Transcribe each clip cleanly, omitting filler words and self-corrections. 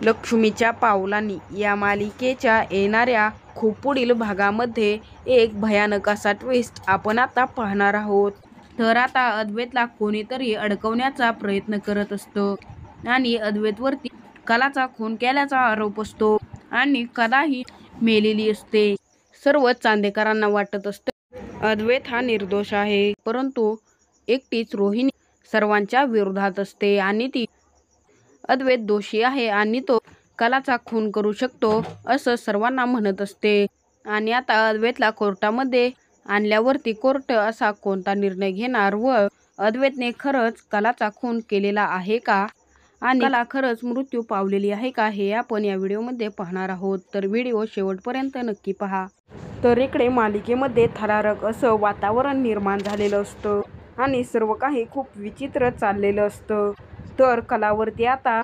लक्ष्मीच्या पावलांनी या मालिकेच्या येणाऱ्या खूप पुढील भागामध्ये एक भयानक असा ट्विस्ट आपण आता पाहणार आहोत। तर आता अद्वैतला कोणीतरी अडकवण्याचा प्रयत्न करत असतो आणि अद्वैतवरती कलाचा खून केल्याचा आरोप असतो आणि कला ही मेलेली असते। सर्व चांदेकरांना वाटत असतं अद्वैत हा निर्दोष आहे, परंतु एकटीच रोहिणी सर्वांच्या विरोधात असते आणि ती अद्वैत दोषी आहे आणि तो कलाचा खून करू शकतो असं सर्वांना म्हणत असते। आणि आता अद्वैतला कोर्टामध्ये आणल्यावरती कोर्ट असा कोणता निर्णय घेणार व अद्वैतने खरंच कलाचा खून केलेला आहे का आणि कला खरंच मृत्यू पावलेली आहे का, हे आपण या व्हिडिओमध्ये पाहणार आहोत। तर व्हिडिओ शेवटपर्यंत नक्की पहा। तर इकडे मालिकेमध्ये थरारक असं वातावरण निर्माण झालेलं असतं आणि सर्व काही खूप विचित्र चाललेलं असतं। तर कलावरती आता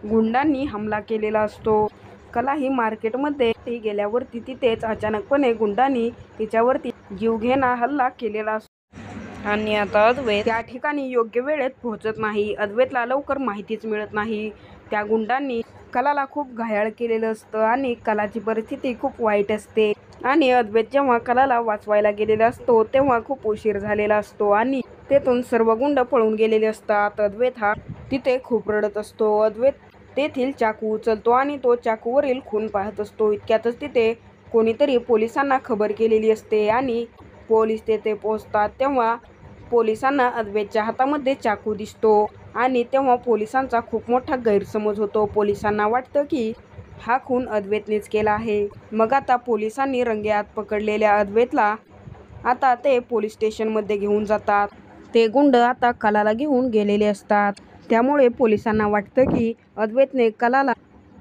गुंडांनी हमला केलेला असतो। कला ही मार्केटमध्ये गेल्यावरती तिथेच अचानकपणे गुंडांनी तिच्यावरती जीवघेणा हल्ला केलेला असतो आणि आता अद्वैत त्या ठिकाणी योग्य वेळेत पोहोचत नाही। अद्वैतला लवकर माहितीच मिळत नाही। त्या गुंडांनी कलाला खूप घायाळ केलेलं असतं आणि कलाची परिस्थिती खूप वाईट असते आणि अद्वैत जेव्हा कलाला वाचवायला गेलेला असतो तेव्हा खूप उशीर झालेला असतो आणि तेथून सर्व गुंड पळून गेलेले असतात। अद्वैत हा तिथे खूप रडत असतो। अद्वैत तेथील चाकू उचलतो आणि तो चाकूवरील खून पाहत असतो। इतक्यातच तिथे कोणीतरी पोलिसांना खबर केलेली असते आणि पोलीस तेथे पोहोचतात तेव्हा पोलिसांना अद्वैतच्या हातामध्ये चाकू दिसतो आणि तेव्हा पोलिसांचा खूप मोठा गैरसमज होतो। पोलिसांना वाटतं की हा खून अद्वैतनेच केला आहे। मग आता पोलिसांनी रंगेहात पकडलेल्या अद्वैतला आता ते पोलीस स्टेशनमध्ये घेऊन जातात। ते गुंड आता कलाला घेऊन गेलेले असतात, त्यामुळे पोलिसांना वाटतं की अद्वैतने कलाला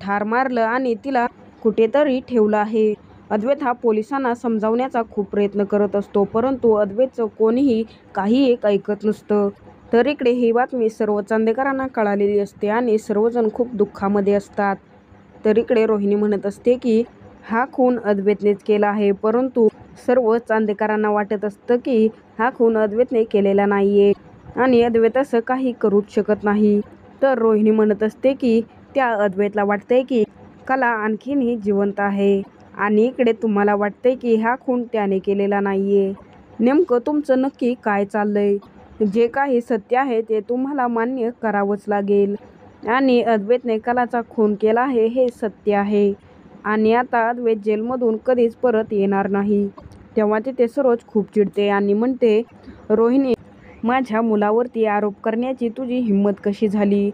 ठार मारलं आणि तिला कुठेतरी ठेवलं आहे। अद्वैत हा पोलिसांना समजावण्याचा खूप प्रयत्न करत असतो, परंतु अद्वैतचं कोणीही काही एक ऐकत नसतं। तर इकडे ही बातमी सर्व चांदेकरांना कळालेली असते आणि सर्वजण खूप दुःखामध्ये असतात। तर इकडे रोहिणी म्हणत असते की हा खून अद्वैतनेच केला आहे, परंतु सर्व चांदेकरांना वाटत असतं की हा खून अद्वैतने केलेला नाहीये आणि अद्वैत असं काही करूच शकत नाही। तर रोहिणी म्हणत असते की त्या अद्वैतला वाटतंय की कला आणखीनही जिवंत आहे आणि इकडे तुम्हाला वाटतंय की हा खून त्याने केलेला नाहीये। नेमकं तुमचं नक्की काय चाललंय? जे काही सत्य आहे ते तुम्हाला मान्य करावंच लागेल आणि अद्वैतने कलाचा खून केला आहे हे सत्य आहे आणि आता अद्वैत जेलमधून कधीच परत येणार नाही। तेव्हा तिथे सरोज खूप चिडते आणि म्हणते, रोहिणी, माझ्या मुलावरती आरोप करण्याची तुझी हिंमत कशी झाली?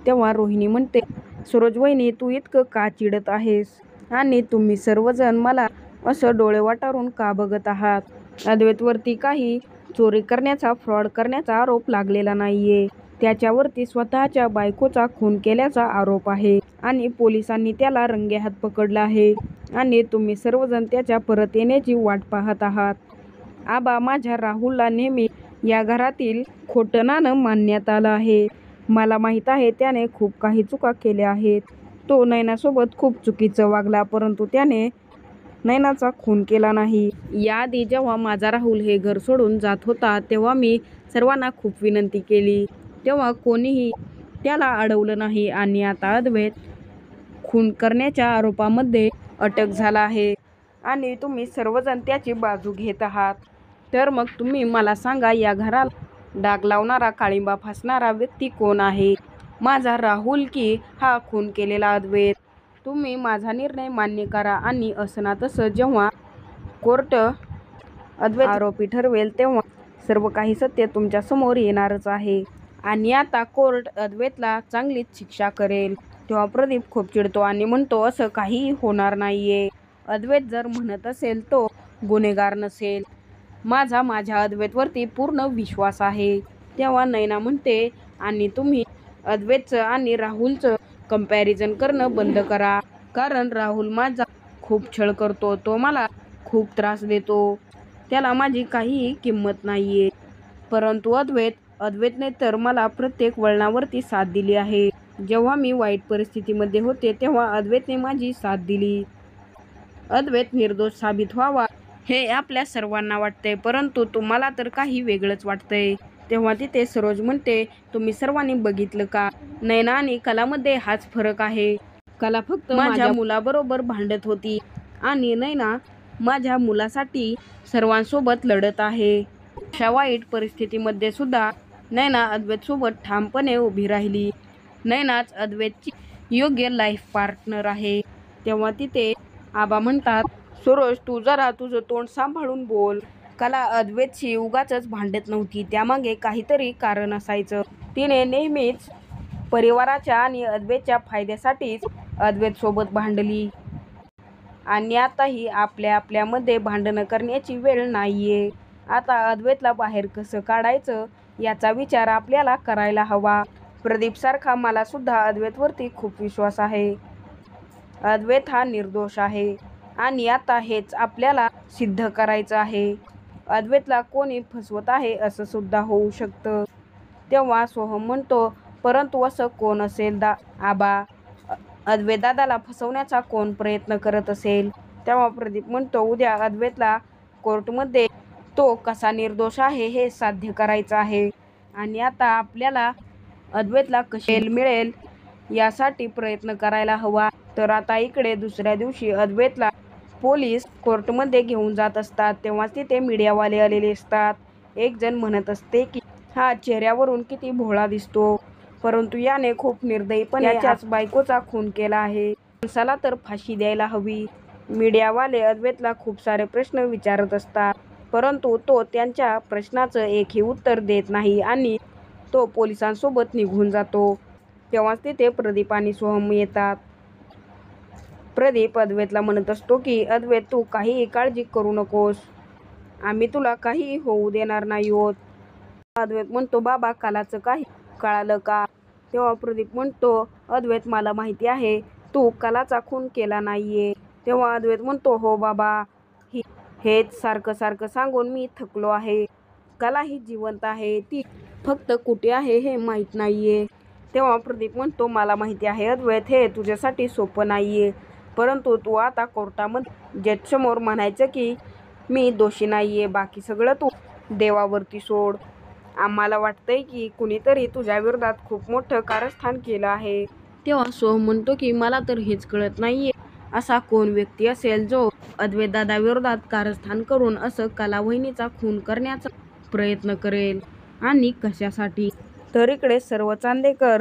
तेव्हा रोहिणी म्हणते, सरोज वहिनी, तू इतकं का चिडत आहेस आणि तुम्ही सर्वजण मला असं डोळे वाटारून का बघत आहात? अद्वैतवरती काही चोरी करण्याचा, फ्रॉड करण्याचा आरोप लागलेला नाहीये। त्याच्यावरती स्वतःच्या बायकोचा खून केल्याचा आरोप आहे आणि पोलिसांनी त्याला रंगेहात पकडलं आहे आणि तुम्ही सर्वजण त्याच्या परत येण्याची वाट पाहत आहात। आबा, माझ्या राहुलला नेहमी या घरातील खोटं नाणं मानण्यात आलं आहे। मला माहीत आहे त्याने खूप काही चुका केल्या आहेत। तो नैनासोबत खूप चुकीचं वागला, परंतु त्याने नैनाचा खून केला नाही। याआधी जेव्हा माझा राहुल हे घर सोडून जात होता तेव्हा मी सर्वांना खूप विनंती केली, तेव्हा कोणीही त्याला अडवलं नाही आणि आता अद्वैत खून करण्याच्या आरोपामध्ये अटक झाला आहे आणि तुम्ही सर्वजण त्याची बाजू घेत आहात। तर मग तुम्ही मला सांगा, या घराला डाग लावणारा, काळिंबा फासणारा व्यक्ती कोण आहे? माझा राहुल की हा खून केलेला अद्वैत? तुम्ही माझा निर्णय मान्य करा आणि असं ना तसं जेव्हा कोर्ट अद्वैत आरोपी ठरवेल तेव्हा सर्व काही सत्य तुमच्या समोर येणारच आहे आणि आता कोर्ट अद्वैतला चांगलीच शिक्षा करेल। तेव्हा प्रदीप खूप चिडतो आणि म्हणतो, असं काहीही होणार नाहीये। अद्वैत जर म्हणत असेल तो गुन्हेगार नसेल। माझ्या अद्वैतवरती पूर्ण विश्वास आहे। तेव्हा नैना म्हणते, आणि तुम्ही अद्वैतचं आणि राहुलचं कंपॅरिझन करणं बंद करा, कारण राहुल माझा खूप छळ करतो, तो मला खूप त्रास देतो, त्याला माझी काहीही किंमत नाहीये, परंतु अद्वैतने तर मला प्रत्येक वळणावरती साथ दिली आहे। जेव्हा मी वाईट परिस्थितीमध्ये होते तेव्हा अद्वैतने माझी साथ दिली। अद्वैत निर्दोष साबित व्हावा हे आपल्या सर्वांना वाटतंय, परंतु तुम्हाला तर काही वेगळंच वाटतंय। तेव्हा तिथे सरोज म्हणते, तुम्ही सर्वांनी बघितलं का, नैना आणि कलामध्ये हाच फरक आहे। कला फक्त माझ्या मुलाबरोबर भांडत होती आणि नैना माझ्या मुलासाठी सर्वांसोबत लढत आहे. अशा वाईट परिस्थितीमध्ये सुद्धा नैना अद्वैत सोबत ठामपणे उभी राहिली. नैनाच अद्वैतची योग्य लाईफ पार्टनर आहे. तेव्हा तिथे आबा म्हणतात, सरोज तू जरा तुझं तोंड सांभाळून बोल. कला अद्वैतशी उगाचच भांडत नव्हती, त्यामागे काहीतरी कारण असायचं. तिने नेहमीच परिवाराच्या आणि अद्वैतच्या फायद्यासाठीच अद्वैत सोबत भांडली आणि आताही आपल्यामध्ये भांडणं करण्याची वेळ नाहीये. आता अद्वैतला बाहेर कसं काढायचं याचा विचार आपल्याला करायला हवा. प्रदीप सारखा मला सुद्धा अद्वैतवरती खूप विश्वास आहे. अद्वैत हा निर्दोष आहे आणि आता हेच आपल्याला सिद्ध करायचं आहे. अद्वैतला कोणी फसवत आहे असं सुद्धा होऊ शकतं. तेव्हा सोहम म्हणतो, परंतु असं कोण असेल आबा? अद्वैत दादाला फसवण्याचा कोण प्रयत्न करत असेल? तेव्हा प्रदीप म्हणतो, उद्या अद्वैतला कोर्टमध्ये तो कसा निर्दोष आहे हे साध्य करायचं आहे आणि आता आपल्याला अद्वैतला कशी मिळेल यासाठी प्रयत्न करायला हवा. तर आता इकडे दुसऱ्या दिवशी अद्वैतला पोलीस कोर्टमध्ये घेऊन जात असतात. तेव्हा तिथे मीडियावाले आलेले असतात. एक जण म्हणत असते की हा चेहऱ्यावरून किती भोळा दिसतो, परंतु याने खूप निर्दयीपणे त्याच्याच बायकोचा खून केला आहे. माणसाला तर फाशी द्यायला हवी. मीडियावाले अद्वैतला खूप सारे प्रश्न विचारत असतात, परंतु तो त्यांच्या प्रश्नाचं एकही उत्तर देत नाही आणि तो पोलिसांसोबत निघून जातो. तेव्हाच तिथे प्रदीप आणि सोहम येतात. प्रदीप अद्वैतला म्हणत असतो की अद्वैत तू काहीही काळजी करू नकोस, आम्ही तुला काहीही होऊ देणार नाही आहोत. अद्वैत म्हणतो, बाबा कलाचं काही कळालं का? तेव्हा प्रदीप म्हणतो, अद्वैत मला माहिती आहे तू कलाचा खून केला नाहीये. तेव्हा अद्वैत म्हणतो, हो बाबा, हेच सारखं सारखं सांगून मी थकलो आहे. कला ही जिवंत आहे, ती फक्त कुठे आहे हे माहीत नाहीये. तेव्हा प्रदीप म्हणतो, मला माहिती आहे अद्वैत, हे तुझ्यासाठी सोपं नाहीये, परंतु तू आता कोर्टामध्ये जजसमोर म्हणायचं की मी दोषी नाहीये, बाकी सगळं तू देवावरती सोड. आम्हाला वाटतंय की कुणीतरी तुझ्या विरोधात खूप मोठं कारस्थान केलं आहे. तेव्हा सोहम म्हणतो की मला तर हेच कळत नाहीये, असा कोण व्यक्ती असेल जो अद्वैत दादाविरोधात कारस्थान करून असं कला वहिनीचा खून करण्याचा प्रयत्न करेल आणि कशासाठी? तर इकडे सर्व चांदेकर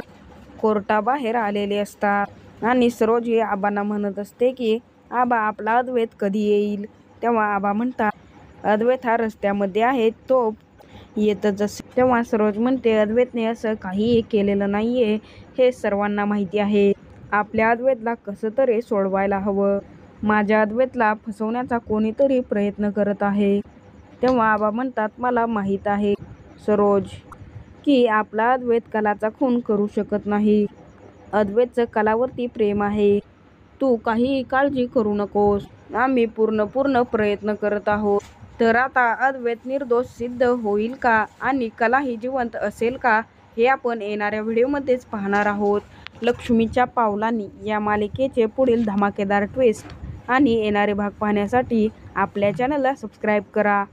कोर्टाबाहेर आलेले असतात आणि सरोज ही आबांना म्हणत असते की आबा आपला अद्वैत कधी येईल? तेव्हा आबा म्हणतात, अद्वैत हा रस्त्यामध्ये आहे, तो येतच असेल. तेव्हा सरोज म्हणते, अद्वैतने असं काहीही केलेलं नाहीये, हे सर्वांना माहिती आहे. आपल्या अद्वैतला कसं तरी सोडवायला हवं. माझ्या अद्वैतला फसवण्याचा कोणीतरी प्रयत्न करत आहे. तेव्हा आबा म्हणतात, मला माहीत आहे सरोज की आपला अद्वैत कलाचा खून करू शकत नाही. अद्वैतचं कलावरती प्रेम आहे. तू काहीही काळजी करू नकोस, आम्ही पूर्ण प्रयत्न करत आहोत. तर आता अद्वैत निर्दोष सिद्ध होईल का आणि कला ही जिवंत असेल का हे आपण येणाऱ्या व्हिडिओमध्येच पाहणार आहोत. लक्ष्मीच्या पावलांनी या मालिकेचे पुढील धमाकेदार ट्विस्ट आणि येणारे भाग पाहण्यासाठी आपल्या चॅनलला सबस्क्राईब करा.